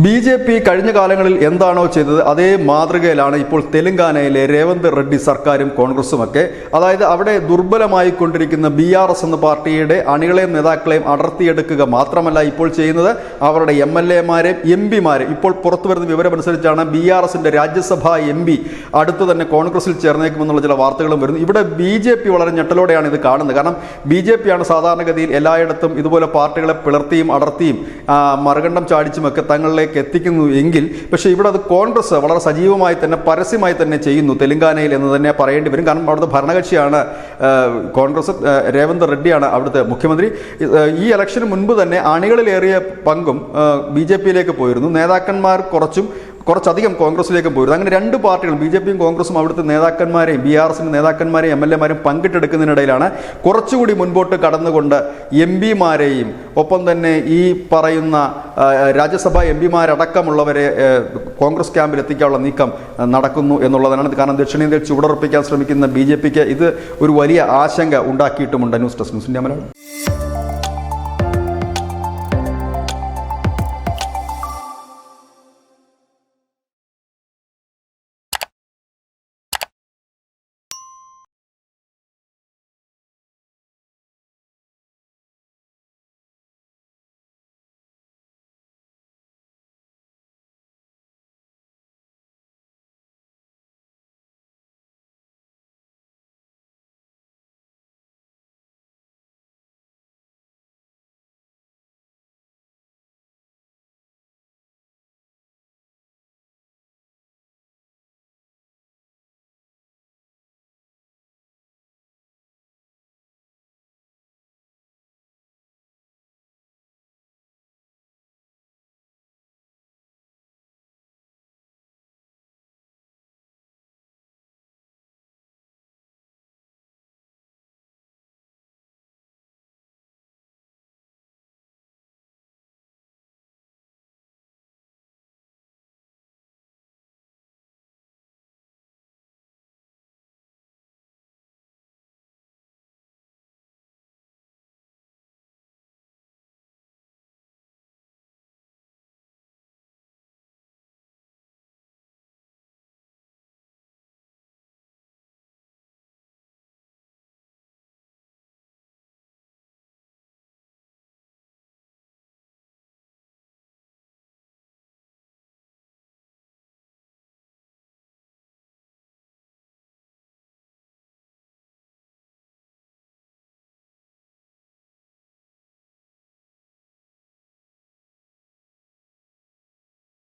BJP കഴിഞ്ഞ കാലങ്ങളിൽ എന്താണോ ചെയ്തത് അതേ മാതൃകയിലാണ് ഇപ്പോൾ തെലങ്കാനയിലെ രേവന്ത് റെഡ്ഡി സർക്കാരും കോൺഗ്രസുമൊക്കെ. അതായത് അവിടെ ദുർബലമായി കൊണ്ടിരിക്കുന്ന BRS എന്ന പാർട്ടിയുടെ അണികളെയും നേതാക്കളെയും അടർത്തിയെടുക്കുക മാത്രമല്ല ഇപ്പോൾ ചെയ്യുന്നത്, അവരുടെ MLA-മാരെയും MP-മാരെയും ഇപ്പോൾ പുറത്തു വരുന്ന വിവരമനുസരിച്ചാണ് BRSന്റെ രാജ്യസഭാ MP അടുത്ത് തന്നെ കോൺഗ്രസിൽ ചേർന്നേക്കുമെന്നുള്ള ചില വാർത്തകളും വരുന്നു. ഇവിടെ BJP വളരെ ഞെട്ടലോടെയാണ് ഇത് കാണുന്നത്. കാരണം BJP-യാണ് സാധാരണഗതിയിൽ എല്ലായിടത്തും ഇതുപോലെ പാർട്ടികളെ പിളർത്തിയും അടർത്തിയും മറുകണ്ഠം ചാടിച്ചുമൊക്കെ തങ്ങളിലെ എത്തിക്കുന്നു എങ്കിൽ, പക്ഷേ ഇവിടെ അത് കോൺഗ്രസ് വളരെ സജീവമായി തന്നെ പരസ്യമായി തന്നെ ചെയ്യുന്നു തെലങ്കാനയിൽ എന്ന് തന്നെ പറയേണ്ടി വരും. കാരണം അവിടുത്തെ ഭരണകക്ഷിയാണ് കോൺഗ്രസ്, രേവന്ത് റെഡ്ഡിയാണ് അവിടുത്തെ മുഖ്യമന്ത്രി. ഈ ഇലക്ഷന് മുൻപ് തന്നെ അണികളിലേറിയ പങ്കും BJP-യിലേക്ക് പോയിരുന്നു. നേതാക്കന്മാർ കുറച്ചധികം കോൺഗ്രസിലേക്ക് പോയിരുന്നു. അങ്ങനെ രണ്ട് പാർട്ടികൾ BJP-യും കോൺഗ്രസും അവിടുത്തെ നേതാക്കന്മാരെയും BRSന്റെ നേതാക്കന്മാരെയും MLA-മാരെയും പങ്കിട്ടെടുക്കുന്നതിനിടയിലാണ് കുറച്ചുകൂടി മുൻപോട്ട് കടന്നുകൊണ്ട് MP-മാരെയും ഒപ്പം തന്നെ ഈ പറയുന്ന രാജ്യസഭാ MP-മാരടക്കമുള്ളവരെ കോൺഗ്രസ് ക്യാമ്പിൽ എത്തിക്കാനുള്ള നീക്കം നടക്കുന്നു എന്നുള്ളതാണ്. കാരണം ദക്ഷിണേന്ത്യയിൽ ചുവടുറപ്പിക്കാൻ ശ്രമിക്കുന്ന BJP-ക്ക് ഇത് ഒരു വലിയ ആശങ്ക ഉണ്ടാക്കിയിട്ടുമുണ്ട്. News desk news India Malayalam.